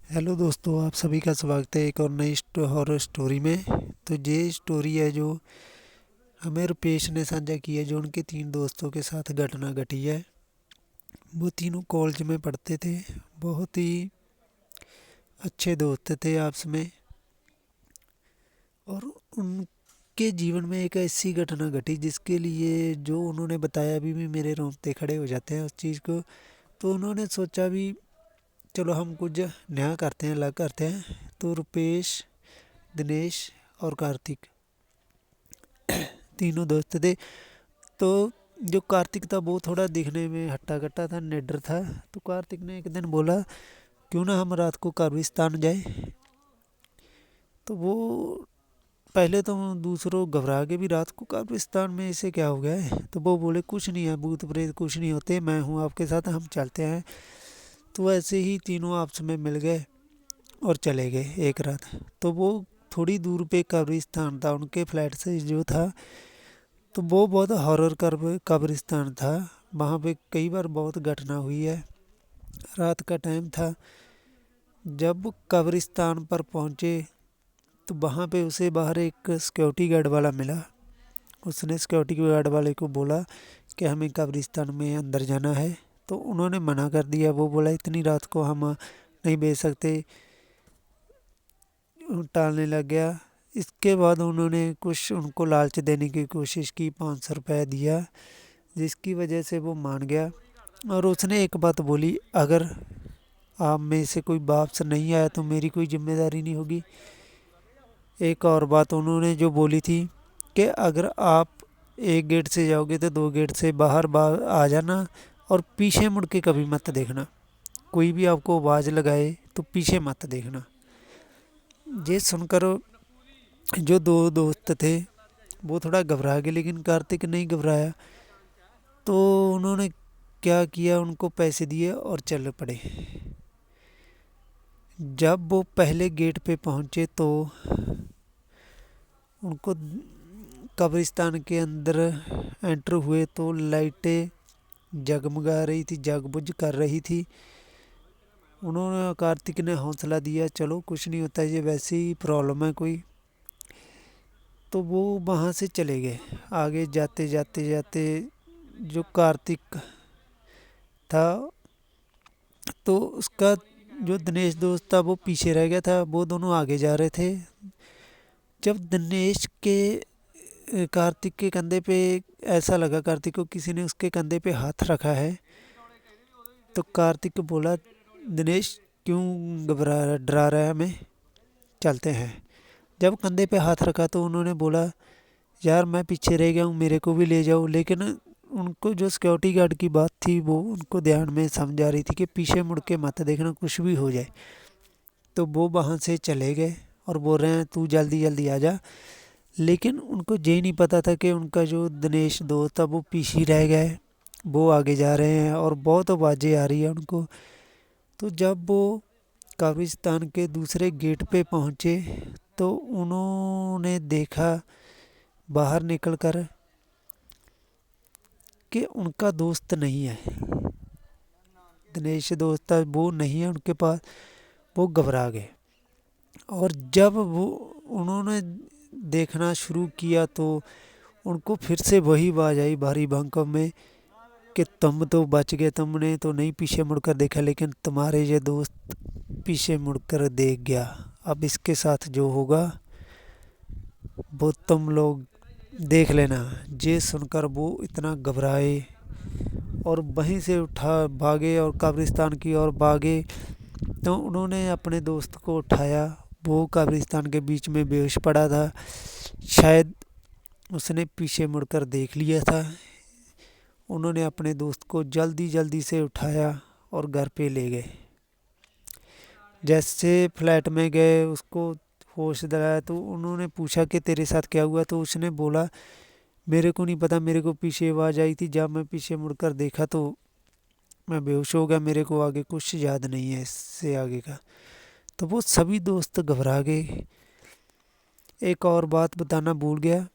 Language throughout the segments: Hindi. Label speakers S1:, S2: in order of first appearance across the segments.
S1: हेलो दोस्तों, आप सभी का स्वागत है एक और नई हॉरर स्टोरी में। तो ये स्टोरी है जो हमें रुपेश ने साझा की है, जो उनके तीन दोस्तों के साथ घटना घटी है। वो तीनों कॉलेज में पढ़ते थे, बहुत ही अच्छे दोस्त थे आपस में। और उनके जीवन में एक ऐसी घटना घटी जिसके लिए जो उन्होंने बताया, अभी भी मेरे रोंगटे खड़े हो जाते हैं उस चीज़ को। तो उन्होंने सोचा भी चलो हम कुछ नया करते हैं, अलग करते हैं। तो रुपेश, दिनेश और कार्तिक तीनों दोस्त थे। तो जो कार्तिक था वो थोड़ा दिखने में हट्टा कट्टा था, निडर था। तो कार्तिक ने एक दिन बोला क्यों ना हम रात को कब्रिस्तान जाए। तो वो पहले तो दूसरों घबरा के भी, रात को कब्रिस्तान में इसे क्या हो गया है। तो वो बोले कुछ नहीं है, भूत प्रेत कुछ नहीं होते, मैं हूँ आपके साथ, हम चलते हैं। तो ऐसे ही तीनों आपस में मिल गए और चले गए एक रात। तो वो थोड़ी दूर पे कब्रिस्तान था उनके फ्लैट से जो था। तो वो बहुत हॉरर कब्रिस्तान था। वहाँ पे कई बार बहुत घटना हुई है। रात का टाइम था, जब कब्रिस्तान पर पहुँचे तो वहाँ पे उसे बाहर एक सिक्योरिटी गार्ड वाला मिला। उसने सिक्योरिटी गार्ड वाले को बोला कि हमें कब्रिस्तान में अंदर जाना है। तो उन्होंने मना कर दिया। वो बोला इतनी रात को हम नहीं भेज सकते, टालने लग गया। इसके बाद उन्होंने कुछ उनको लालच देने की कोशिश की, 500 रुपये दिया, जिसकी वजह से वो मान गया। और उसने एक बात बोली, अगर आप में से कोई वापस नहीं आया तो मेरी कोई जिम्मेदारी नहीं होगी। एक और बात उन्होंने जो बोली थी कि अगर आप एक गेट से जाओगे तो दो गेट से बाहर आ जाना, और पीछे मुड़ के कभी मत देखना। कोई भी आपको आवाज़ लगाए तो पीछे मत देखना। ये सुनकर जो दो दोस्त थे वो थोड़ा घबरा गए, लेकिन कार्तिक नहीं घबराया। तो उन्होंने क्या किया, उनको पैसे दिए और चल पड़े। जब वो पहले गेट पे पहुंचे तो उनको कब्रिस्तान के अंदर एंटर हुए तो लाइटें जगमगा रही थी, जगबुझ कर रही थी। उन्होंने, कार्तिक ने हौसला दिया, चलो कुछ नहीं होता, ये वैसे ही प्रॉब्लम है कोई। तो वो वहाँ से चले गए। आगे जाते जाते जाते जो कार्तिक था, तो उसका जो दिनेश दोस्त था वो पीछे रह गया था। वो दोनों आगे जा रहे थे। जब दिनेश के कार्तिक के कंधे पे, ऐसा लगा कार्तिक को किसी ने उसके कंधे पे हाथ रखा है। तो कार्तिक को बोला, दिनेश क्यों घबरा डरा रहा है हमें, चलते हैं। जब कंधे पे हाथ रखा तो उन्होंने बोला, यार मैं पीछे रह गया हूँ, मेरे को भी ले जाओ। लेकिन उनको जो सिक्योरिटी गार्ड की बात थी वो उनको ध्यान में समझा रही थी कि पीछे मुड़ के मत देखना, कुछ भी हो जाए। तो वो वहाँ से चले गए और बोल रहे हैं तू जल्दी जल्दी आ जा। लेकिन उनको ये नहीं पता था कि उनका जो दिनेश दोस्त था वो पीछे रह गए, वो आगे जा रहे हैं और बहुत आवाज़ें आ रही है उनको। तो जब वो कब्रिस्तान के दूसरे गेट पे पहुँचे तो उन्होंने देखा बाहर निकलकर कि उनका दोस्त नहीं है, दिनेश दोस्त था वो नहीं है उनके पास। वो घबरा गए। और जब वो उन्होंने देखना शुरू किया तो उनको फिर से वही आवाज़ आई भारी भंकम में कि तुम तो बच गए, तुमने तो नहीं पीछे मुड़कर देखा, लेकिन तुम्हारे ये दोस्त पीछे मुड़कर देख गया। अब इसके साथ जो होगा वो तुम लोग देख लेना। ये सुनकर वो इतना घबराए और वहीं से उठा भागे और कब्रिस्तान की ओर भागे। तो उन्होंने अपने दोस्त को उठाया। वो कब्रिस्तान के बीच में बेहोश पड़ा था। शायद उसने पीछे मुड़कर देख लिया था। उन्होंने अपने दोस्त को जल्दी जल्दी से उठाया और घर पे ले गए। जैसे फ्लैट में गए, उसको होश दिलाया तो उन्होंने पूछा कि तेरे साथ क्या हुआ। तो उसने बोला, मेरे को नहीं पता, मेरे को पीछे आवाज़ आई थी, जब मैं पीछे मुड़कर देखा तो मैं बेहोश हो गया, मेरे को आगे कुछ याद नहीं है इससे आगे का। तो वो सभी दोस्त घबरा गए। एक और बात बताना भूल गया,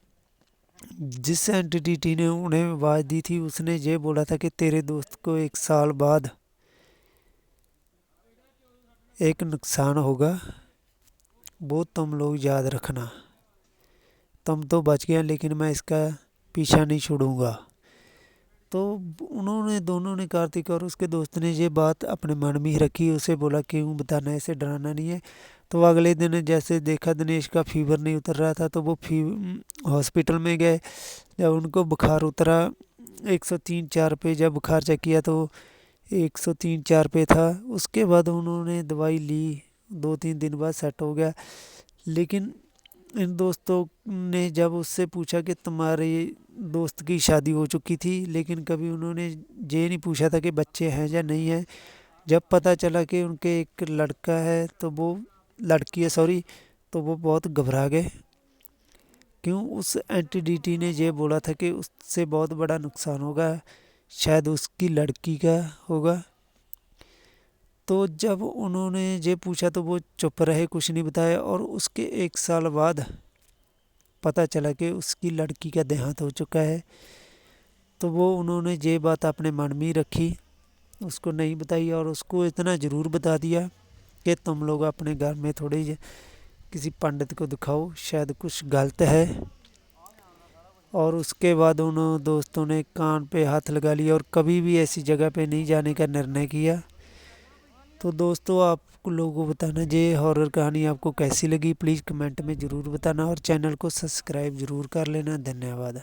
S1: जिस एंटिटी ने उन्हें आवाज़ दी थी उसने ये बोला था कि तेरे दोस्त को 1 साल बाद एक नुकसान होगा, वो तुम लोग याद रखना। तुम तो बच गया, लेकिन मैं इसका पीछा नहीं छोड़ूंगा। तो उन्होंने दोनों ने, कार्तिक और उसके दोस्त ने, ये बात अपने मन में ही रखी। उसे बोला क्यों बताना, ऐसे डराना नहीं है। तो अगले दिन जैसे देखा दिनेश का फीवर नहीं उतर रहा था, तो वो हॉस्पिटल में गए। जब उनको बुखार उतरा 103-104 पे, जब बुखार चेक किया तो 103-104 पे था। उसके बाद उन्होंने दवाई ली, 2-3 दिन बाद सेट हो गया। लेकिन इन दोस्तों ने जब उससे पूछा कि तुम्हारे दोस्त की शादी हो चुकी थी, लेकिन कभी उन्होंने ये नहीं पूछा था कि बच्चे हैं या नहीं हैं। जब पता चला कि उनके एक लड़का है, तो वो लड़की है सॉरी, तो वो बहुत घबरा गए। क्यों, उस एंटिडिटी ने ये बोला था कि उससे बहुत बड़ा नुकसान होगा, शायद उसकी लड़की का होगा। तो जब उन्होंने ये पूछा तो वो चुप रहे, कुछ नहीं बताया। और उसके 1 साल बाद पता चला कि उसकी लड़की का देहांत हो चुका है। तो वो उन्होंने ये बात अपने मन में ही रखी, उसको नहीं बताई। और उसको इतना ज़रूर बता दिया कि तुम लोग अपने घर में थोड़े किसी पंडित को दिखाओ, शायद कुछ गलत है। और उसके बाद उन दोस्तों ने कान पे हाथ लगा लिया और कभी भी ऐसी जगह पे नहीं जाने का निर्णय किया। तो दोस्तों, आप लोगों को बताना ये हॉरर कहानी आपको कैसी लगी, प्लीज़ कमेंट में ज़रूर बताना और चैनल को सब्सक्राइब ज़रूर कर लेना। धन्यवाद।